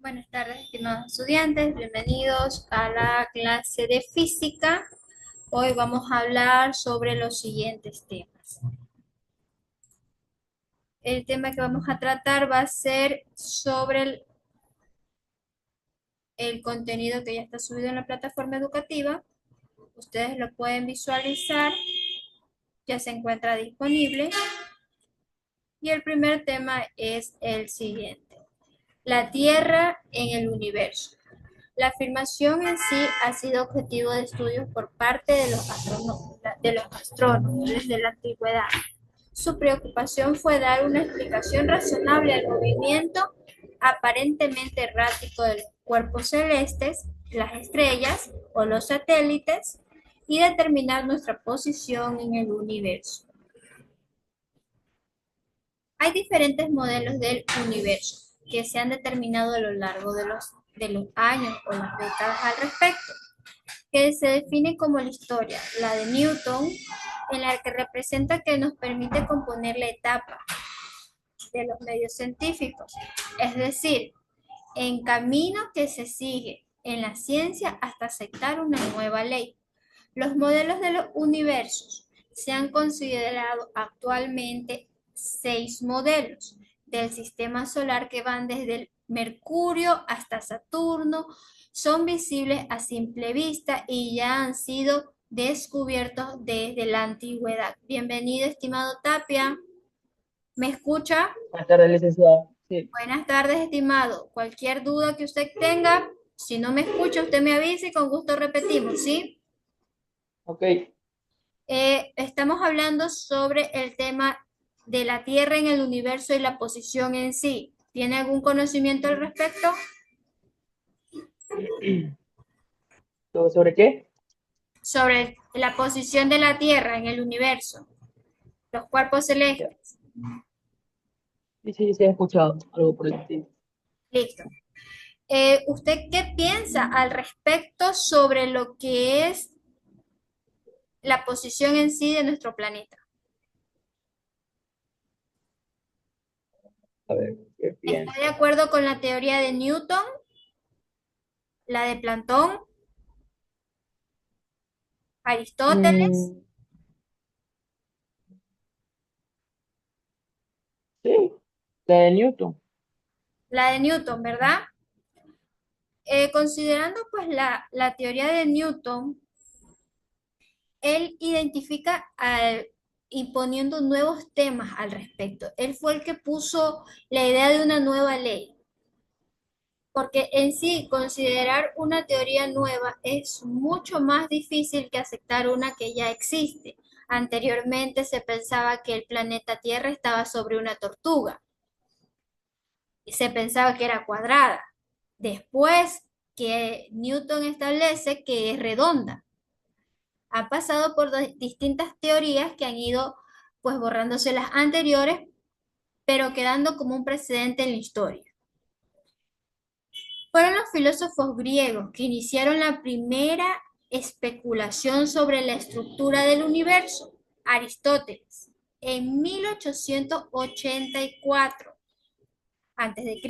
Buenas tardes, estimados estudiantes. Bienvenidos a la clase de física. Hoy vamos a hablar sobre los siguientes temas. El tema que vamos a tratar va a ser sobre el contenido que ya está subido en la plataforma educativa. Ustedes lo pueden visualizar, ya se encuentra disponible. Y el primer tema es el siguiente: la Tierra en el universo. La afirmación en sí ha sido objetivo de estudios por parte de los astrónomos desde la antigüedad. Su preocupación fue dar una explicación razonable al movimiento aparentemente errático de los cuerpos celestes, las estrellas o los satélites, y determinar nuestra posición en el universo. Hay diferentes modelos del universo que se han determinado a lo largo de los años o las décadas al respecto, que se define como la historia, la de Newton, en la que representa que nos permite componer la etapa de los medios científicos, es decir, en camino que se sigue en la ciencia hasta aceptar una nueva ley. Los modelos de los universos se han considerado actualmente 6 modelos del sistema solar que van desde el Mercurio hasta Saturno, son visibles a simple vista y ya han sido descubiertos desde la antigüedad. Bienvenido, estimado Tapia. ¿Me escucha? Buenas tardes, licenciado. Sí, Buenas tardes, estimado. Cualquier duda que usted tenga, si no me escucha, usted me avisa y con gusto repetimos, ¿sí? ok. Estamos hablando sobre el tema de la Tierra en el universo y la posición en sí. ¿Tiene algún conocimiento al respecto? ¿Sobre qué? Sobre la posición de la Tierra en el universo, los cuerpos Ya. celestes. Sí, sí, sí, he escuchado algo por el estilo. Listo. ¿Usted qué piensa al respecto sobre lo que es la posición en sí de nuestro planeta? A ver, ¿qué ¿Está de pienso? acuerdo con la teoría de Newton, la de Platón, Aristóteles? Mm, sí, la de Newton. La de Newton, ¿verdad? Considerando pues la teoría de Newton, él identifica y poniendo nuevos temas al respecto. Él fue el que puso la idea de una nueva ley, porque en sí considerar una teoría nueva es mucho más difícil que aceptar una que ya existe. Anteriormente se pensaba que el planeta Tierra estaba sobre una tortuga y se pensaba que era cuadrada. Después que Newton establece que es redonda. Han pasado por distintas teorías que han ido pues borrándose las anteriores, pero quedando como un precedente en la historia. Fueron los filósofos griegos que iniciaron la primera especulación sobre la estructura del universo, Aristóteles, en 1884 a.C.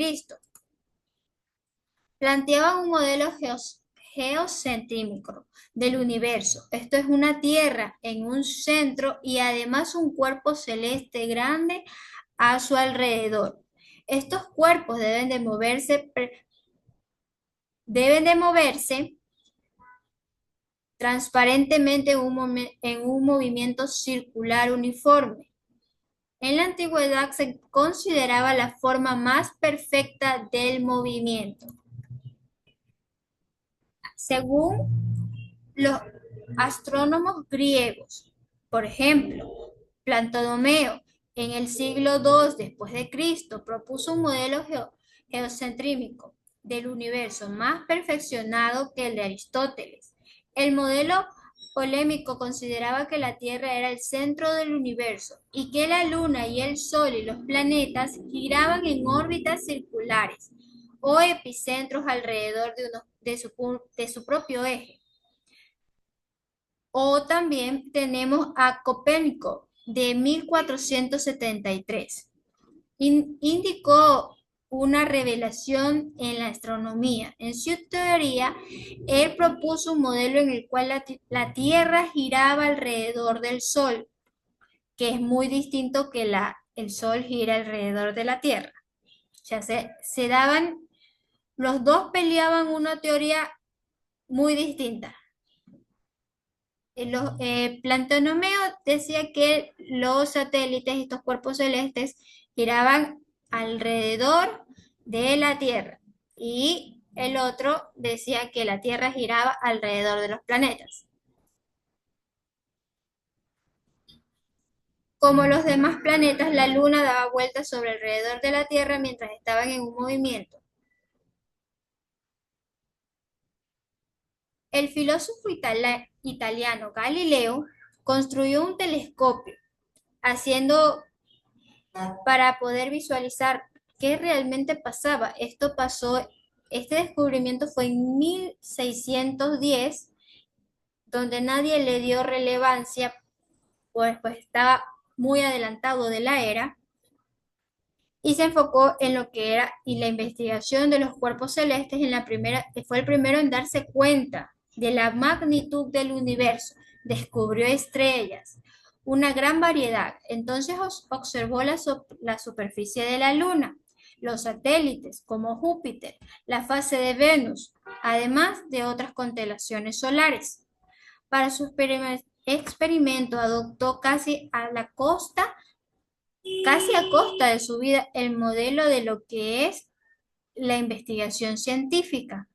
Planteaba un modelo geocentrímico del universo. Esto es una Tierra en un centro y además un cuerpo celeste grande a su alrededor. Estos cuerpos deben de moverse transparentemente en un movimiento circular uniforme. En la antigüedad se consideraba la forma más perfecta del movimiento. Según los astrónomos griegos, por ejemplo, Ptolomeo, en el siglo II después de Cristo, propuso un modelo geocentrímico del universo más perfeccionado que el de Aristóteles. El modelo polémico consideraba que la Tierra era el centro del universo y que la Luna y el Sol y los planetas giraban en órbitas circulares o epicentros alrededor de su propio eje. O también tenemos a Copérnico de 1473. Indicó una revelación en la astronomía. En su teoría, él propuso un modelo en el cual la Tierra giraba alrededor del Sol, que es muy distinto que el Sol gira alrededor de la Tierra. O sea, se daban, los dos peleaban una teoría muy distinta. Ptolomeo decía que los satélites, estos cuerpos celestes, giraban alrededor de la Tierra y el otro decía que la Tierra giraba alrededor de los planetas. Como los demás planetas, la Luna daba vueltas sobre alrededor de la Tierra mientras estaban en un movimiento. El filósofo italiano Galileo construyó un telescopio haciendo para poder visualizar qué realmente pasaba. Este descubrimiento fue en 1610, donde nadie le dio relevancia, pues estaba muy adelantado de la era, y se enfocó en lo que era y la investigación de los cuerpos celestes fue el primero en darse cuenta de la magnitud del universo. Descubrió estrellas, una gran variedad. Entonces observó la superficie de la Luna, los satélites como Júpiter, la fase de Venus, además de otras constelaciones solares. Para su experimento adoptó casi a costa de su vida, el modelo de lo que es la investigación científica.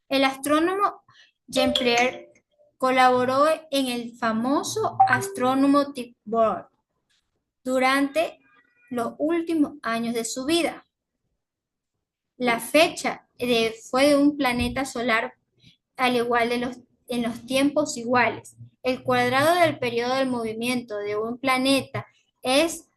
El astrónomo Jean-Pierre colaboró en el famoso Astronomy Board durante los últimos años de su vida. La fecha fue de un planeta solar al igual en los tiempos iguales. El cuadrado del periodo del movimiento de un planeta es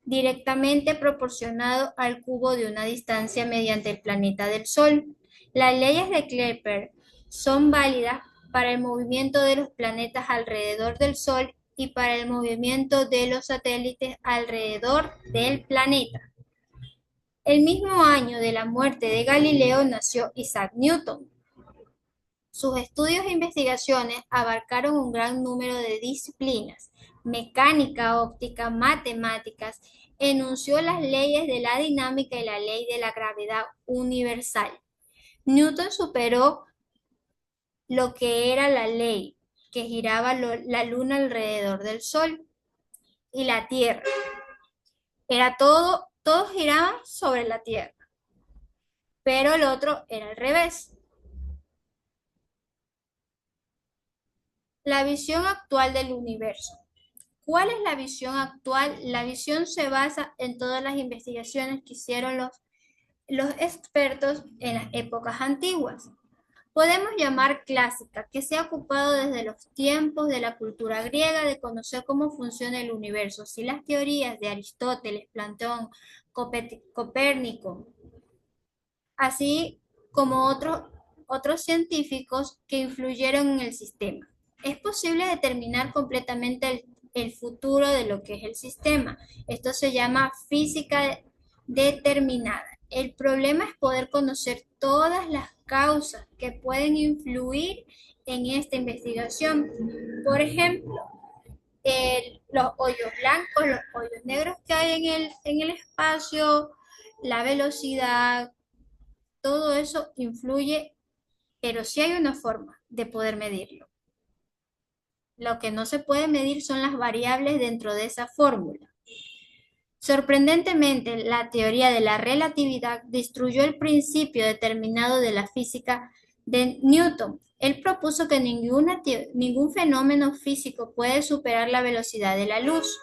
directamente proporcionado al cubo de una distancia mediante el planeta del Sol. Las leyes de Kepler son válidas para el movimiento de los planetas alrededor del Sol y para el movimiento de los satélites alrededor del planeta. El mismo año de la muerte de Galileo nació Isaac Newton. Sus estudios e investigaciones abarcaron un gran número de disciplinas: mecánica, óptica, matemáticas. Enunció las leyes de la dinámica y la ley de la gravedad universal. Newton superó lo que era la ley, que giraba la Luna alrededor del Sol y la Tierra. Todos giraban sobre la Tierra, pero el otro era al revés. La visión actual del universo. ¿Cuál es la visión actual? La visión se basa en todas las investigaciones que hicieron los expertos en las épocas antiguas. Podemos llamar clásica, que se ha ocupado desde los tiempos de la cultura griega de conocer cómo funciona el universo, si las teorías de Aristóteles, Platón, Copérnico, así como otros científicos que influyeron en el sistema. Es posible determinar completamente el futuro de lo que es el sistema. Esto se llama física determinada. El problema es poder conocer todas las causas que pueden influir en esta investigación. Por ejemplo, los hoyos blancos, los hoyos negros que hay en el espacio, la velocidad, todo eso influye, pero sí hay una forma de poder medirlo. Lo que no se puede medir son las variables dentro de esa fórmula. Sorprendentemente, la teoría de la relatividad destruyó el principio determinado de la física de Newton. Él propuso que ningún fenómeno físico puede superar la velocidad de la luz.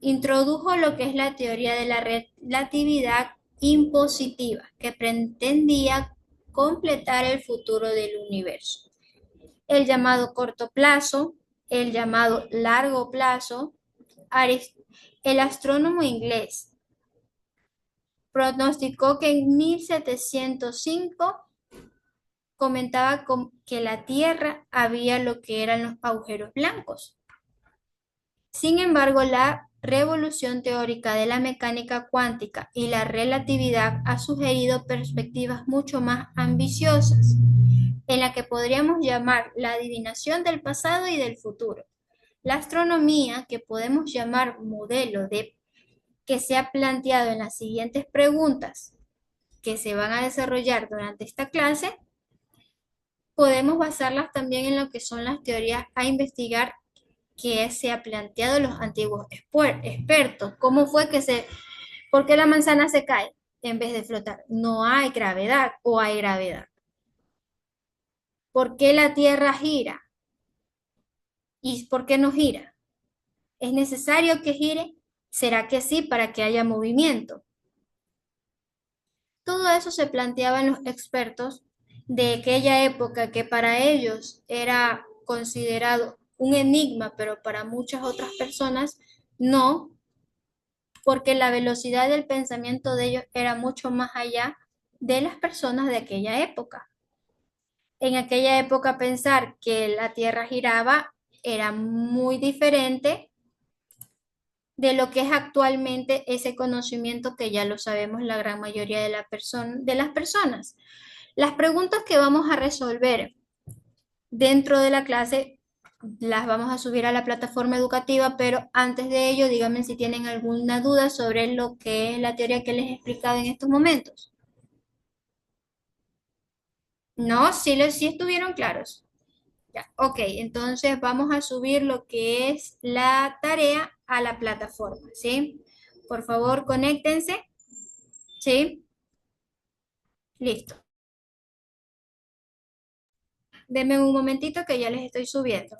Introdujo lo que es la teoría de la relatividad impositiva, que pretendía completar el futuro del universo. El llamado corto plazo, el llamado largo plazo. El astrónomo inglés pronosticó que en 1705 comentaba que la Tierra había lo que eran los agujeros blancos. Sin embargo, la revolución teórica de la mecánica cuántica y la relatividad ha sugerido perspectivas mucho más ambiciosas, en la que podríamos llamar la adivinación del pasado y del futuro. La astronomía, que podemos llamar modelo de que se ha planteado en las siguientes preguntas que se van a desarrollar durante esta clase, podemos basarlas también en lo que son las teorías a investigar que se ha planteado los antiguos expertos. ¿Cómo fue que por qué la manzana se cae en vez de flotar? No hay gravedad o hay gravedad. ¿Por qué la Tierra gira? ¿Y por qué no gira? ¿Es necesario que gire? ¿Será que sí para que haya movimiento? Todo eso se planteaban los expertos de aquella época que para ellos era considerado un enigma, pero para muchas otras personas no, porque la velocidad del pensamiento de ellos era mucho más allá de las personas de aquella época. En aquella época pensar que la Tierra giraba era muy diferente de lo que es actualmente ese conocimiento que ya lo sabemos la gran mayoría de las personas. Las preguntas que vamos a resolver dentro de la clase las vamos a subir a la plataforma educativa, pero antes de ello, díganme si tienen alguna duda sobre lo que es la teoría que les he explicado en estos momentos. No, sí estuvieron claros. Ya, ok, entonces vamos a subir lo que es la tarea a la plataforma, ¿sí? Por favor, conéctense, ¿sí? Listo. Denme un momentito que ya les estoy subiendo.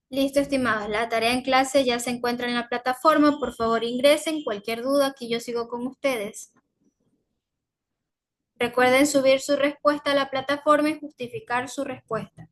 Listo, estimados. La tarea en clase ya se encuentra en la plataforma. Por favor, ingresen. Cualquier duda, aquí yo sigo con ustedes. Recuerden subir su respuesta a la plataforma y justificar su respuesta.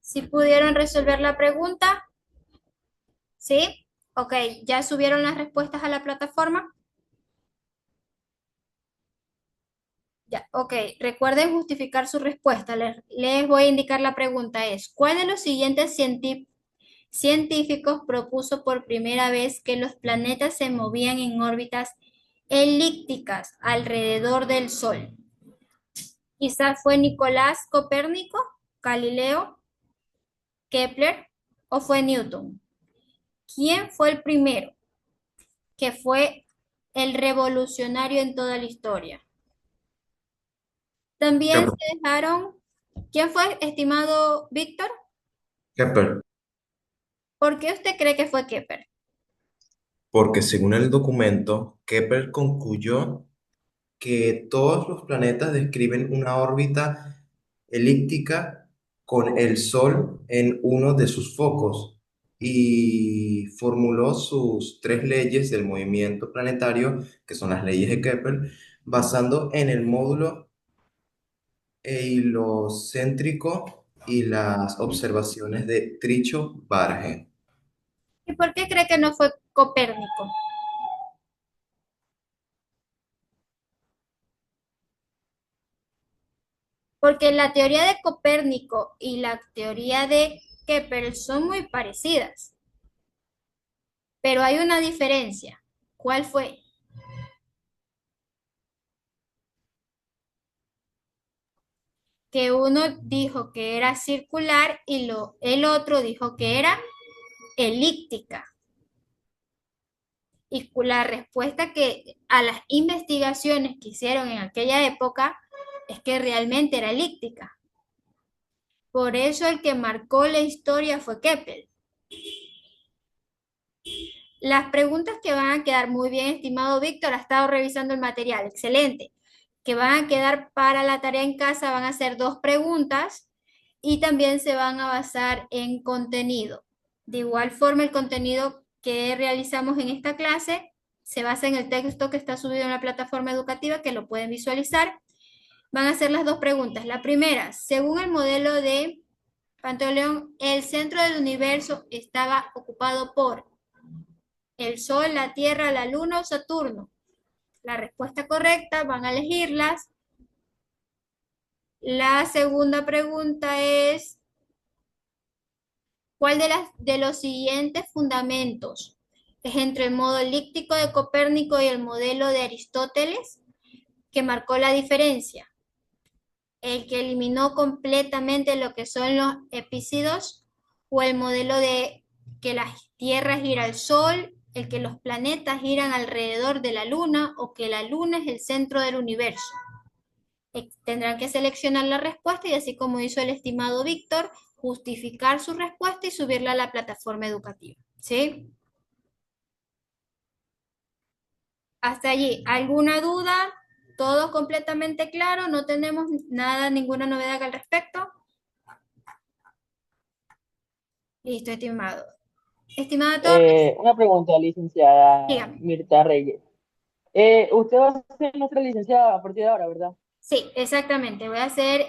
¿Sí pudieron resolver la pregunta? ¿Sí? Ok, ¿ya subieron las respuestas a la plataforma? Ya, ok. Recuerden justificar su respuesta. Les voy a indicar la pregunta es, ¿cuál de los siguientes científicos propuso por primera vez que los planetas se movían en órbitas elípticas alrededor del Sol? Quizás fue Nicolás Copérnico, Galileo, Kepler o fue Newton. ¿Quién fue el primero que fue el revolucionario en toda la historia? También Kepler. se dejaron. ¿Quién fue, estimado Víctor? Kepler, ¿Por qué usted cree que fue Kepler? porque según el documento, Kepler concluyó que todos los planetas describen una órbita elíptica con el Sol en uno de sus focos y formuló sus tres leyes del movimiento planetario, que son las leyes de Kepler, basando en el módulo helocéntrico y las observaciones de Tycho-Brahe. ¿Y por qué cree que no fue Copérnico? Porque la teoría de Copérnico y la teoría de Kepler son muy parecidas, pero hay una diferencia. ¿Cuál fue? Que uno dijo que era circular y el otro dijo que era elíptica. Y la respuesta que a las investigaciones que hicieron en aquella época es que realmente era elíptica. Por eso el que marcó la historia fue Kepler. Las preguntas que van a quedar muy bien, estimado Víctor, ha estado revisando el material, excelente. Que van a quedar para la tarea en casa van a ser dos preguntas y también se van a basar en contenido. De igual forma, el contenido que realizamos en esta clase se basa en el texto que está subido en la plataforma educativa, que lo pueden visualizar. Van a ser las dos preguntas. La primera, según el modelo de Pantaleón, el centro del universo estaba ocupado por el Sol, la Tierra, la Luna o Saturno. La respuesta correcta, van a elegirlas. La segunda pregunta es, ¿cuál de los siguientes fundamentos es entre el modo elíptico de Copérnico y el modelo de Aristóteles que marcó la diferencia? ¿El que eliminó completamente lo que son los epícidos o el modelo de que la Tierra gira al Sol, el que los planetas giran alrededor de la Luna o que la Luna es el centro del universo? Tendrán que seleccionar la respuesta y así como hizo el estimado Víctor, justificar su respuesta y subirla a la plataforma educativa. ¿Sí? Hasta allí, ¿alguna duda? ¿Todo completamente claro? ¿No tenemos nada, ninguna novedad al respecto? Listo, estimado. Estimada Torres, Una pregunta, licenciada dígame. Mirta Reyes. Usted va a ser nuestra licenciada a partir de ahora, ¿verdad? Sí, exactamente. Voy a hacer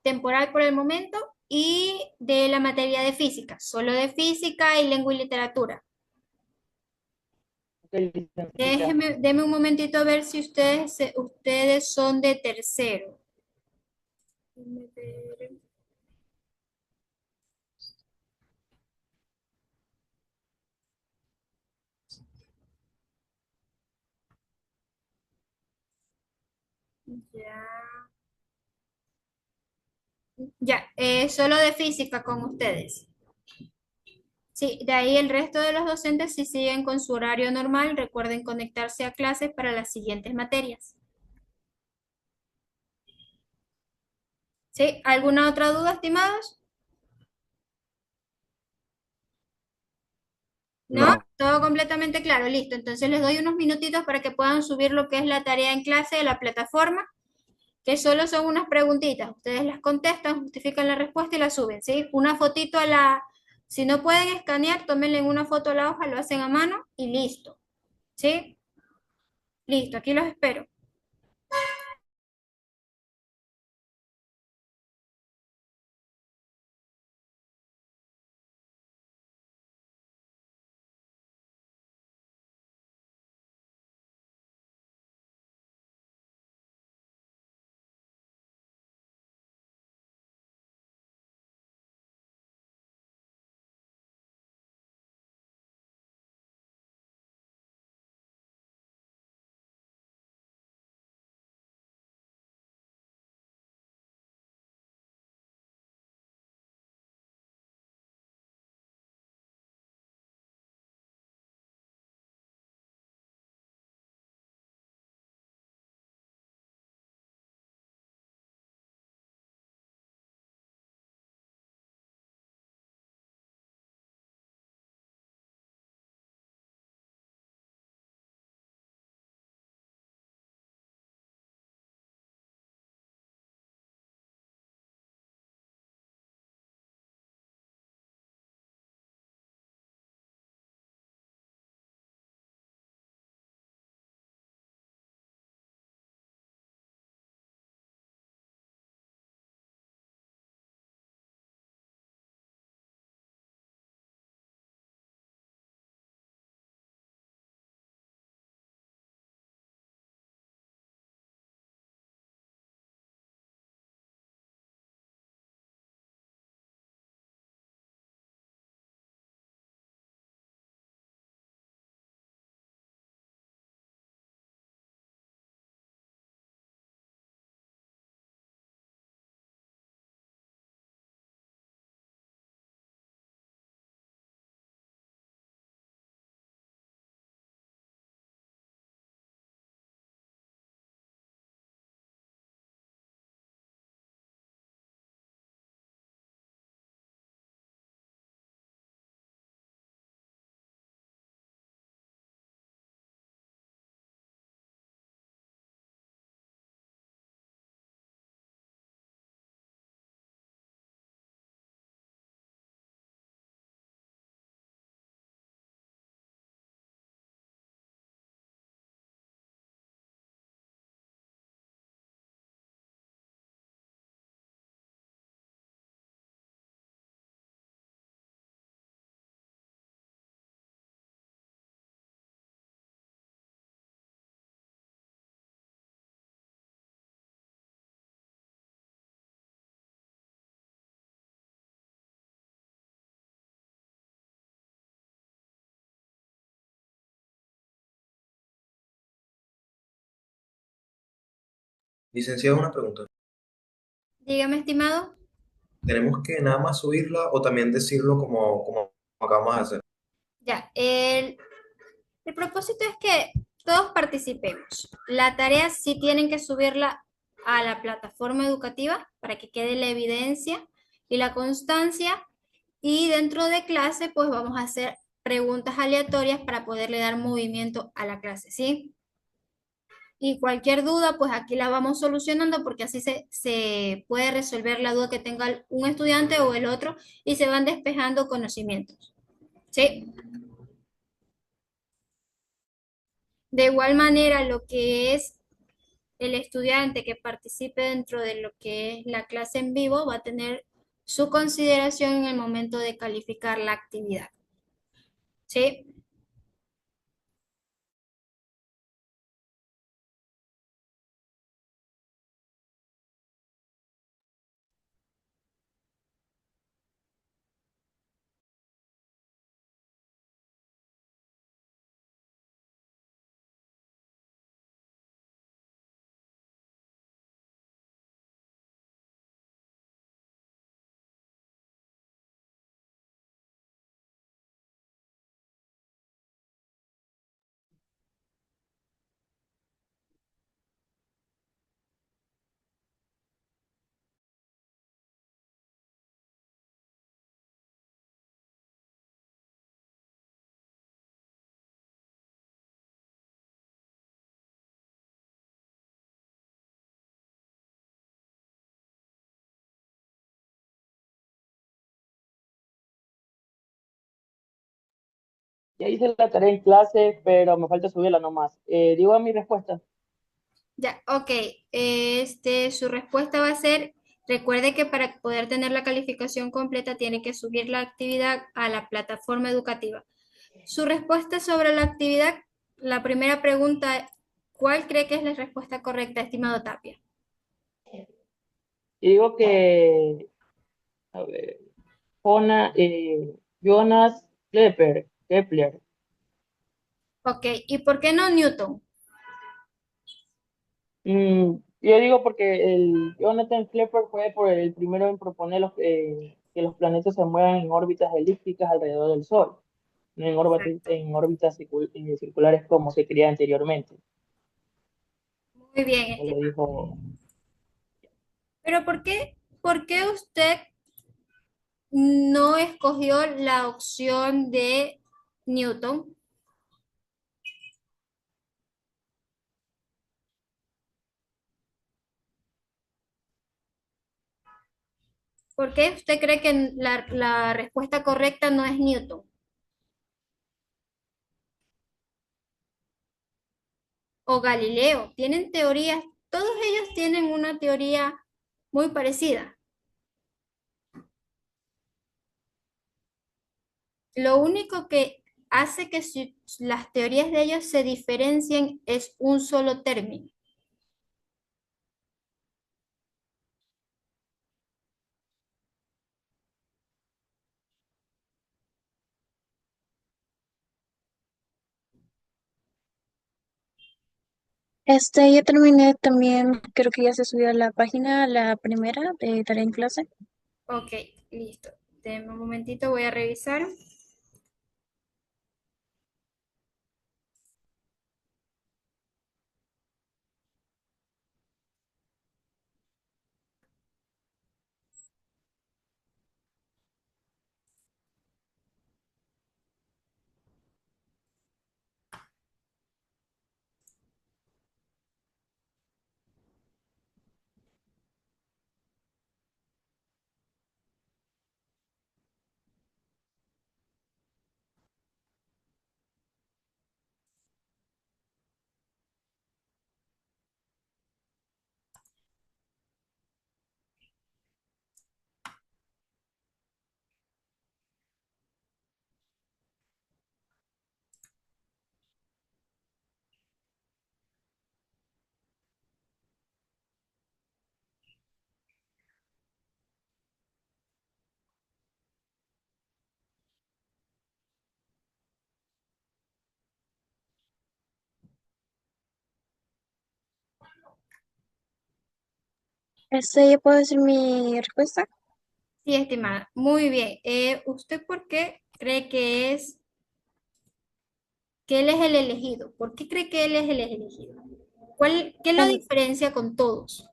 temporal por el momento y de la materia de física, solo de física y lengua y literatura. Ok, licenciada. Deme un momentito a ver si ustedes son de tercero. Déjeme ver. Ya, ya, solo de física con ustedes. Sí, de ahí el resto de los docentes si siguen con su horario normal, recuerden conectarse a clases para las siguientes materias. ¿Sí? ¿Alguna otra duda, estimados? ¿No? No, Todo completamente claro, listo. Entonces les doy unos minutitos para que puedan subir lo que es la tarea en clase de la plataforma, que solo son unas preguntitas. Ustedes las contestan, justifican la respuesta y la suben, ¿sí? Una fotito a la... Si no pueden escanear, tómenle una foto a la hoja, lo hacen a mano y listo, ¿sí? Listo, aquí los espero. Licenciado, una pregunta. Dígame, estimado. ¿Tenemos que nada más subirla o también decirlo como acabamos de hacer? Ya, el propósito es que todos participemos. La tarea sí tienen que subirla a la plataforma educativa para que quede la evidencia y la constancia. Y dentro de clase, pues vamos a hacer preguntas aleatorias para poderle dar movimiento a la clase, ¿sí? Y cualquier duda, pues aquí la vamos solucionando porque así se puede resolver la duda que tenga un estudiante o el otro y se van despejando conocimientos, ¿sí? De igual manera, lo que es el estudiante que participe dentro de lo que es la clase en vivo va a tener su consideración en el momento de calificar la actividad, ¿sí? Ya hice la tarea en clase, pero me falta subirla nomás. Digo mi respuesta. Ya, ok. Su respuesta va a ser, recuerde que para poder tener la calificación completa tiene que subir la actividad a la plataforma educativa. Su respuesta sobre la actividad, la primera pregunta, ¿cuál cree que es la respuesta correcta, estimado Tapia? Y digo que, a ver, Jonas Kepler. Ok, ¿y por qué no Newton? Yo digo porque el Jonathan Kepler fue por el primero en proponer que los planetas se muevan en órbitas elípticas alrededor del Sol, no en órbitas circulares como se creía anteriormente. Muy bien, Eso lo estimado. dijo. Pero por qué usted no escogió la opción de Newton? ¿Por qué usted cree que la respuesta correcta no es Newton o Galileo? Tienen teorías, todos ellos tienen una teoría muy parecida. Lo único que hace que las teorías de ellos se diferencien es un solo término. Ya terminé también, creo que ya se subió a la página, la primera de tarea en clase. Ok, listo. Denme un momentito, voy a revisar. ¿Ya puedo decir mi respuesta? Sí, estimada. Muy bien. ¿Usted por qué cree que él es el elegido? ¿Por qué cree que él es el elegido? ¿Qué lo Bueno, diferencia con todos?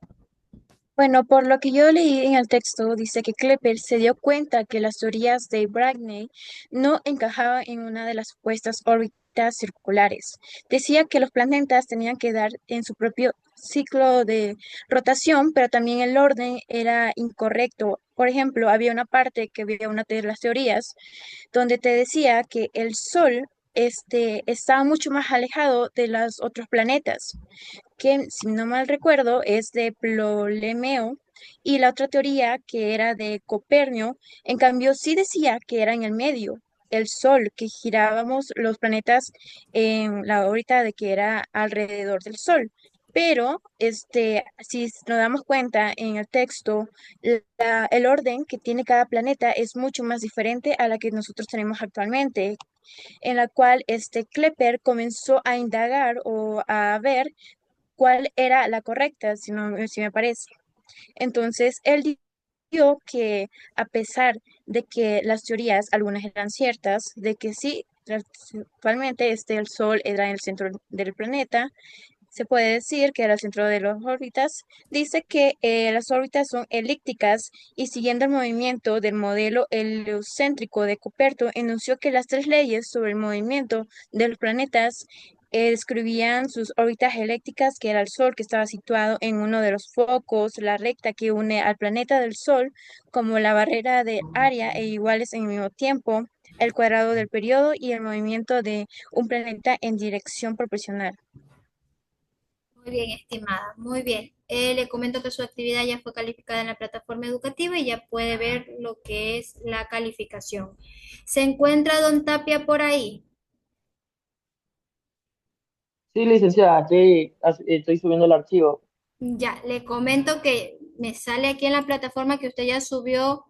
Bueno, por lo que yo leí en el texto, dice que Klepper se dio cuenta que las teorías de Bragney no encajaban en una de las supuestas órbitas circulares. Decía que los planetas tenían que dar en su propio ciclo de rotación, pero también el orden era incorrecto. Por ejemplo, había una parte que había una de las teorías donde te decía que el Sol estaba mucho más alejado de los otros planetas que, si no mal recuerdo, es de Ptolomeo, y la otra teoría, que era de Copernio, en cambio sí decía que era en el medio, el Sol, que girábamos los planetas en la órbita de que era alrededor del Sol. Pero si nos damos cuenta en el texto, el orden que tiene cada planeta es mucho más diferente a la que nosotros tenemos actualmente, en la cual Klepper comenzó a indagar o a ver cuál era la correcta, si me parece. Entonces, él dijo que a pesar de que las teorías, algunas eran ciertas, de que sí, actualmente el Sol era en el centro del planeta, se puede decir que era el centro de las órbitas, dice que las órbitas son elípticas y siguiendo el movimiento del modelo heliocéntrico de Coperto, enunció que las tres leyes sobre el movimiento de los planetas describían sus órbitas elípticas, que era el Sol, que estaba situado en uno de los focos, la recta que une al planeta del Sol, como la barrera de área e iguales en el mismo tiempo, el cuadrado del periodo y el movimiento de un planeta en dirección proporcional. Muy bien, estimada. Muy bien. Le comento que su actividad ya fue calificada en la plataforma educativa y ya puede ver lo que es la calificación. ¿Se encuentra don Tapia por ahí? Sí, licenciada, estoy subiendo el archivo. Ya, le comento que me sale aquí en la plataforma que usted ya subió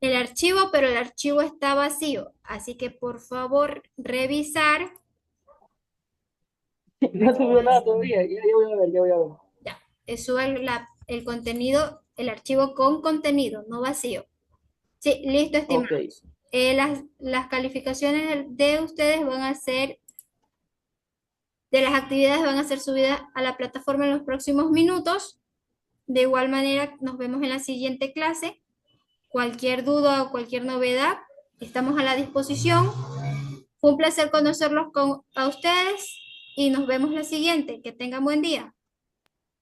el archivo, pero el archivo está vacío. Así que por favor, revisar. No subió nada todavía, ya voy a ver, ya voy a ver. Ya, suba el contenido, el archivo con contenido, no vacío. Sí, listo, Ok, estimados. Las calificaciones de ustedes van a ser, de las actividades van a ser subidas a la plataforma en los próximos minutos. De igual manera, nos vemos en la siguiente clase. Cualquier duda o cualquier novedad, estamos a la disposición. Fue un placer conocerlos a ustedes y nos vemos la siguiente. Que tengan buen día.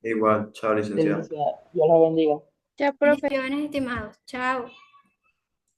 Igual, chao, licenciado. licenciada, Dios la bendiga. Ya, profe. Bendiciones, estimados. Chao.